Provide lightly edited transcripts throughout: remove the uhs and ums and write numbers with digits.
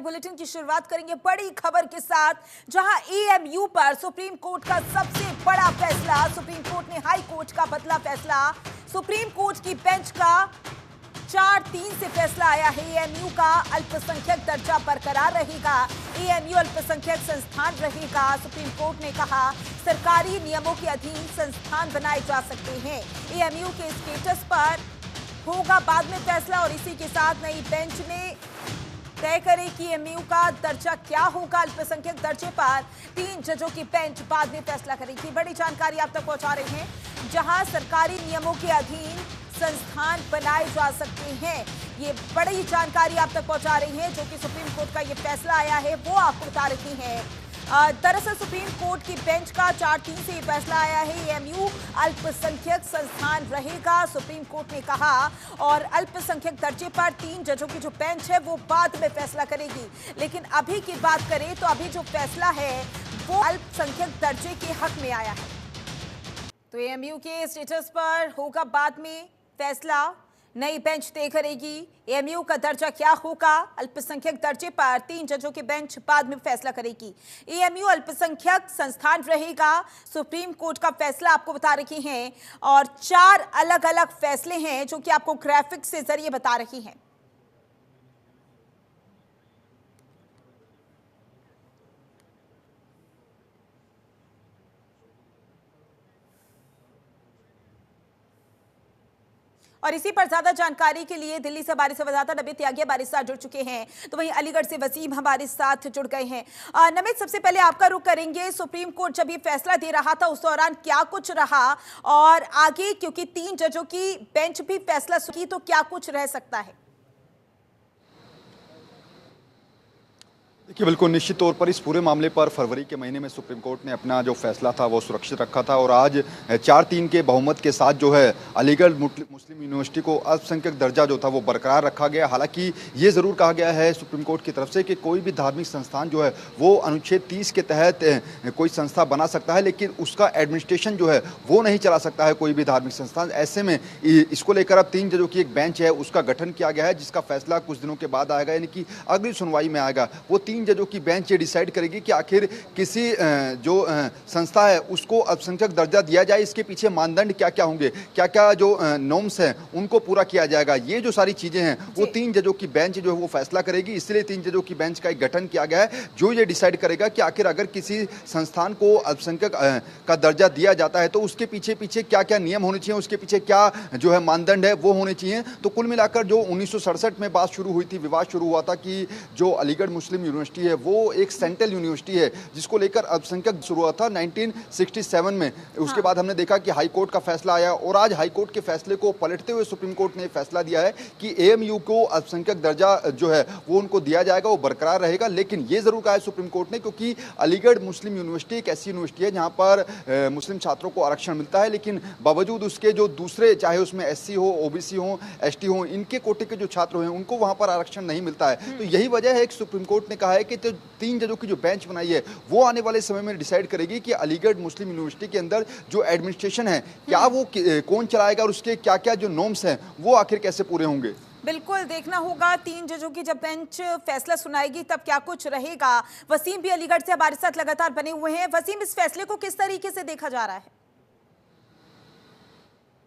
Bulletin की शुरुआत करेंगे बड़ी खबर के साथ, जहां एएमयू पर सुप्रीम कोर्ट का सबसे बड़ा फैसला। सुप्रीम कोर्ट ने हाई कोर्ट का बदला फैसला। सुप्रीम कोर्ट की बेंच का 4-3 से फैसला आया है। एएमयू का अल्पसंख्यक दर्जा बरकरार रहेगा। एएमयू अल्पसंख्यक संस्थान रहेगा। सुप्रीम कोर्ट ने कहा सरकारी नियमों के अधीन संस्थान बनाए जा सकते हैं। एएमयू के स्टेटस पर होगा बाद में फैसला, और इसी के साथ नई बेंच ने तय करे कि एएमयू का दर्जा क्या होगा। अल्पसंख्यक दर्जे पर 3 जजों की बेंच बाद में फैसला करेगी। बड़ी जानकारी आप तक पहुंचा रहे हैं, जहां सरकारी नियमों के अधीन संस्थान बनाए जा सकते हैं। ये बड़ी जानकारी आप तक पहुंचा रही है, जो कि सुप्रीम कोर्ट का ये फैसला आया है वो आपको बता रही है। दरअसल सुप्रीम कोर्ट की बेंच का 4-3 से ये फैसला आया है। एएमयू अल्पसंख्यक संस्थान रहेगा, सुप्रीम कोर्ट ने कहा, और अल्पसंख्यक दर्जे पर 3 जजों की जो बेंच है वो बाद में फैसला करेगी। लेकिन अभी की बात करें तो अभी जो फैसला है वो अल्पसंख्यक दर्जे के हक में आया है। तो एएमयू के स्टेटस पर होगा बाद में फैसला, नई बेंच तय करेगी एएमयू का दर्जा क्या होगा। अल्पसंख्यक दर्जे पर 3 जजों की बेंच बाद में फैसला करेगी। एएमयू अल्पसंख्यक संस्थान रहेगा, सुप्रीम कोर्ट का फैसला आपको बता रही हैं, और 4 अलग अलग फैसले हैं जो कि आपको ग्राफिक्स के जरिए बता रही हैं। और इसी पर ज्यादा जानकारी के लिए दिल्ली से हमारे संवाददाता नमित त्यागी हमारे साथ जुड़ चुके हैं, तो वहीं अलीगढ़ से वसीम हमारे साथ जुड़ गए हैं। नमित, सबसे पहले आपका रुख करेंगे। सुप्रीम कोर्ट जब ये फैसला दे रहा था उस दौरान क्या कुछ रहा, और आगे क्योंकि 3 जजों की बेंच भी फैसला सुनी, तो क्या कुछ रह सकता है? देखिए, बिल्कुल निश्चित तौर पर इस पूरे मामले पर फरवरी के महीने में सुप्रीम कोर्ट ने अपना जो फैसला था वो सुरक्षित रखा था, और आज 4-3 के बहुमत के साथ जो है अलीगढ़ मुस्लिम यूनिवर्सिटी को अल्पसंख्यक दर्जा जो था वो बरकरार रखा गया। हालांकि ये ज़रूर कहा गया है सुप्रीम कोर्ट की तरफ से कि कोई भी धार्मिक संस्थान जो है वो अनुच्छेद 30 के तहत कोई संस्था बना सकता है, लेकिन उसका एडमिनिस्ट्रेशन जो है वो नहीं चला सकता है कोई भी धार्मिक संस्थान। ऐसे में इसको लेकर अब 3 जजों की एक बेंच है, उसका गठन किया गया है, जिसका फैसला कुछ दिनों के बाद आएगा, यानी कि अगली सुनवाई में आएगा। वो 3 जजों की बेंच ये डिसाइड करेगी कि आखिर किसी जो संस्था है उसको अल्पसंख्यक दर्जा दिया जाए, इसके पीछे मानदंड क्या क्या होंगे, क्या क्या जो नॉर्म्स हैं उनको पूरा किया जाएगा। ये जो सारी चीजें हैं वो 3 जजों की बेंच जो है वो फैसला करेगी। इसलिए 3 जजों की बेंच का एक गठन किया गया है, जो ये डिसाइड करेगा कि आखिर अगर किसी संस्थान को अल्पसंख्यक का दर्जा दिया जाता है तो उसके पीछे पीछे क्या क्या नियम होने चाहिए, उसके पीछे क्या जो है मानदंड है वो होने चाहिए। तो कुल मिलाकर जो 1967 में बात शुरू हुई थी, विवाद शुरू हुआ था कि जो अलीगढ़ मुस्लिम यूनिवर्सिटी है वो एक सेंट्रल यूनिवर्सिटी है, जिसको लेकर अल्पसंख्यक शुरू हुआ था 1967 में। उसके बाद हमने देखा कि हाई कोर्ट का फैसला आया, और आज हाई कोर्ट के फैसले को पलटते हुए सुप्रीम कोर्ट ने फैसला दिया है कि एएमयू को अल्पसंख्यक दर्जा जो है वो उनको दिया जाएगा, वो बरकरार रहेगा। लेकिन ये जरूर कहा है सुप्रीम कोर्ट ने, क्योंकि अलीगढ़ मुस्लिम यूनिवर्सिटी एक ऐसी यूनिवर्सिटी है जहां पर मुस्लिम छात्रों को आरक्षण मिलता है, लेकिन बावजूद उसके जो दूसरे, चाहे उसमें एससी हो, ओबीसी हो, एसटी हो, इनके कोटे के जो छात्र हैं उनको वहां पर आरक्षण नहीं मिलता है। तो यही वजह है कि सुप्रीम कोर्ट ने कहा है कि 3 जजों की जो बेंच बनाई है वो आने वाले समय में डिसाइड करेगी कि अलीगढ़ मुस्लिम यूनिवर्सिटी के अंदर जो एडमिनिस्ट्रेशन है क्या वो कौन चलाएगा, और उसके क्या क्या जो नॉर्म्स हैं वो आखिर कैसे पूरे होंगे। बिल्कुल देखना होगा 3 जजों की जब बेंच फैसला सुनाएगी तब क्या कुछ रहेगा। वसीम भी अलीगढ़ से हमारे साथ लगातार बने हुए हैं। वसीम, इस फैसले को किस तरीके से देखा जा रहा है?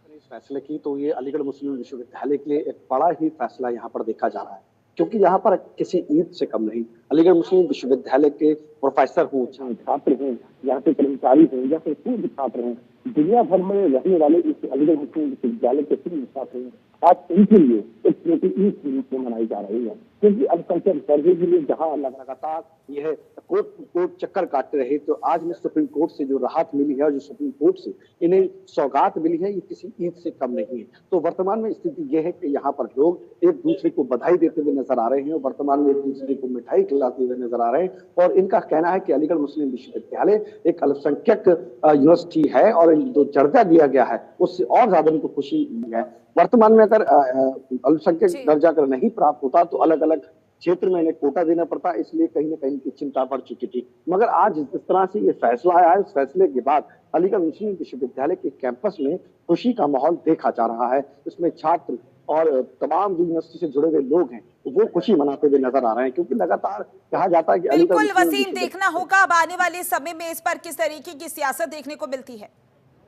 इस फैसले की तो ये अलीगढ़ मुस्लिम विश्वविद्यालय के लिए एक बड़ा ही फैसला यहाँ पर देखा जा रहा है, क्योंकि यहाँ पर किसी ईद से कम नहीं, अलीगढ़ मुस्लिम विश्वविद्यालय के प्रोफेसर हों, छात्र हों, यहाँ के कर्मचारी हों या फिर पूर्व छात्र हों, दुनिया भर में रहने वाले इस अलीगढ़ मुस्लिम विश्वविद्यालय के पूर्व छात्र हों, आज उनके लिए एक छोटी ईद के रूप में मनाई जा रही है। क्योंकि अल्पसंख्यक दर्जे के लिए जहाँ लगातार यह कोर्ट चक्कर काटते रहे, तो आज में सुप्रीम कोर्ट से जो राहत मिली है और जो सुप्रीम कोर्ट से इन्हें सौगात मिली है, ये किसी ईद से कम नहीं है। तो वर्तमान में स्थिति यह है कि यहाँ पर लोग एक दूसरे को बधाई देते हुए नजर आ रहे हैं, और वर्तमान में एक दूसरे को मिठाई खिलाते हुए नजर आ रहे हैं, और इनका कहना है कि अलीगढ़ मुस्लिम विश्वविद्यालय एक अल्पसंख्यक यूनिवर्सिटी है, और जो दर्जा दिया गया है उससे और ज्यादा इनको खुशी मिली है। वर्तमान में अगर अल्पसंख्यक दर्जा अगर नहीं प्राप्त होता तो अलग अलग क्षेत्र में इन्हें कोटा देना पड़ता, इसलिए कहीं ना कहीं की चिंता बढ़ चुकी थी। मगर आज जिस तरह से ये फैसला आया है, उस फैसले के बाद अलीगढ़ मुस्लिम विश्वविद्यालय के कैंपस में खुशी का माहौल देखा जा रहा है। इसमें छात्र और तमाम जो यूनिवर्सिटी से जुड़े हुए लोग हैं वो खुशी मनाते हुए नजर आ रहे हैं, क्योंकि लगातार कहा जाता है कि अलीगढ़ बिल्कुल मुस्लिम वसीम, विश्वविद्यालय देखना होगा अब आने वाले समय में इस पर किस तरीके की सियासत देखने को मिलती है।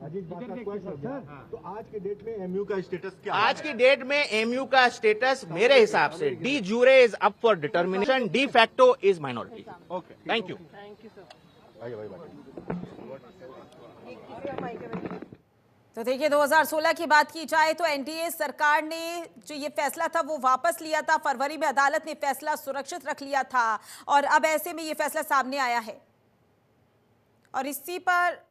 तो आज के डेट में एमयू का स्टेटस क्या आज की डेट में एमयू का स्टेटस मेरे हिसाब से D jure is up for determination, de facto is minority. Okay, thank you. तो देखिए 2016 की बात की जाए तो एनडीए सरकार ने जो ये फैसला था वो वापस लिया था। फरवरी में अदालत ने फैसला सुरक्षित रख लिया था और अब ऐसे में ये फैसला सामने आया है और इसी पर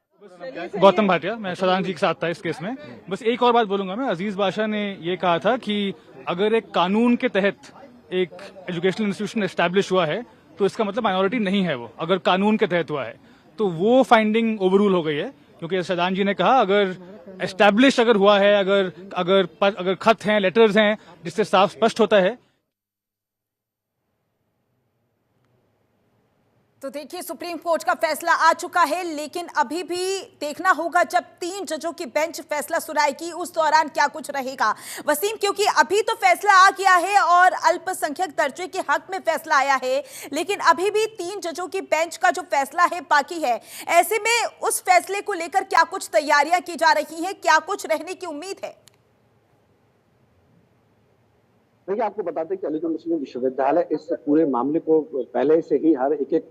गौतम भाटिया, मैं शदान जी के साथ था इस केस में। बस एक और बात बोलूंगा मैं, अजीज बादशाह ने ये कहा था कि अगर एक कानून के तहत एक एजुकेशनल इंस्टीट्यूशन एस्टैब्लिश हुआ है तो इसका मतलब माइनॉरिटी नहीं है वो, अगर कानून के तहत हुआ है तो वो फाइंडिंग ओवररूल हो गई है। क्योंकि शदान जी ने कहा अगर एस्टैब्लिश अगर हुआ है, अगर खत हैं, लेटर्स हैं, जिससे साफ स्पष्ट होता है। तो देखिए सुप्रीम कोर्ट का फैसला आ चुका है, लेकिन अभी भी देखना होगा जब 3 जजों की बेंच फैसला सुनाएगी उस दौरान क्या कुछ रहेगा वसीम, क्योंकि अभी तो फैसला आ गया है और अल्पसंख्यक दर्जे के हक में फैसला आया है, लेकिन अभी भी 3 जजों की बेंच का जो फैसला है बाकी है। ऐसे में उस फैसले को लेकर क्या कुछ तैयारियां की जा रही हैं, क्या कुछ रहने की उम्मीद है? देखिए, आपको बता दें कि अलीगढ़ मुस्लिम विश्वविद्यालय इस पूरे मामले को पहले से ही हर एक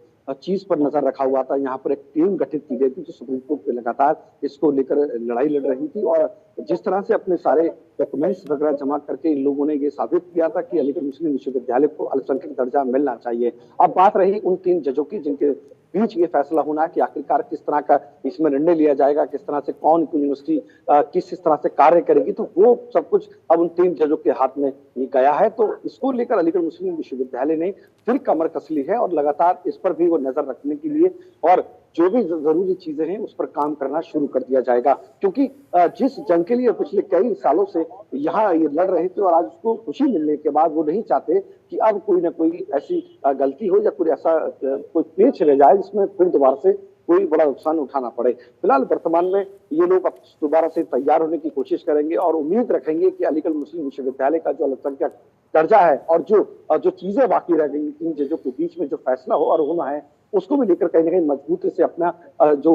चीज पर नजर रखा हुआ था। यहाँ पर एक टीम गठित की गई थी जो सुप्रीम कोर्ट पे लगातार इसको लेकर लड़ाई लड़ रही थी और जिस तरह से अपने सारे डॉक्यूमेंट्स वगैरह जमा करके इन लोगों ने ये साबित किया था कि अलीगढ़ मुस्लिम विश्वविद्यालय को अल्पसंख्यक दर्जा मिलना चाहिए। अब बात रही उन 3 जजों की जिनके बीच ये फैसला होना है कि आखिरकार किस तरह का इसमें निर्णय लिया जाएगा, किस तरह से कौन यूनिवर्सिटी किस तरह से कार्य करेगी, तो वो सब कुछ अब उन 3 जजों के हाथ में ये गया है। तो इसको लेकर अलीगढ़ मुस्लिम विश्वविद्यालय ने फिर कमर कस ली है और लगातार इस पर भी वो नजर रखने के लिए और जो भी जरूरी चीजें हैं उस पर काम करना शुरू कर दिया जाएगा, क्योंकि जिस जंग के लिए पिछले कई सालों से यहाँ ये लड़ रहे थे और आज उसको खुशी मिलने के बाद वो नहीं चाहते कि अब कोई ना कोई ऐसी गलती हो या कोई ऐसा कोई पेच रह जाए जिसमें फिर दोबारा से कोई बड़ा नुकसान उठाना पड़े। फिलहाल वर्तमान में ये लोग अब दोबारा से तैयार होने की कोशिश करेंगे और उम्मीद रखेंगे कि अलीगढ़ मुस्लिम विश्वविद्यालय का जो अल्पसंख्यक दर्जा है और जो चीजें बाकी रह गई 3 जजों के बीच में जो फैसला हो और होना है उसको भी लेकर कहीं ना कहीं मजबूती से अपना जो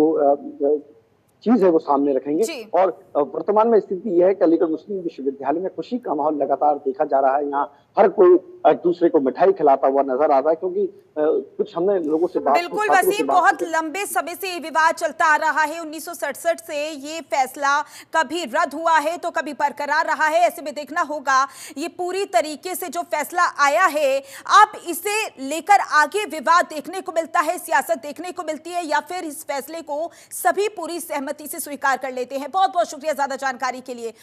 चीज है वो सामने रखेंगे। और वर्तमान में स्थिति यह है कि अलीगढ़ मुस्लिम विश्वविद्यालय में खुशी का माहौल लगातार देखा जा रहा है। यहाँ हर कोई एक दूसरे को मिठाई खिलाता हुआ नजर आ रहा है, क्योंकि कुछ हमने लोगों से बात बिल्कुल वसीम, बहुत लंबे समय से ये विवाद चलता आ रहा है। 1967 से ये फैसला कभी रद्द हुआ है तो कभी बरकरार रहा है। ऐसे में देखना होगा ये पूरी तरीके से जो फैसला आया है अब इसे लेकर आगे विवाद देखने को मिलता है, सियासत देखने को मिलती है, या फिर इस फैसले को सभी पूरी सहमति से स्वीकार कर लेते हैं। बहुत बहुत शुक्रिया ज्यादा जानकारी के लिए।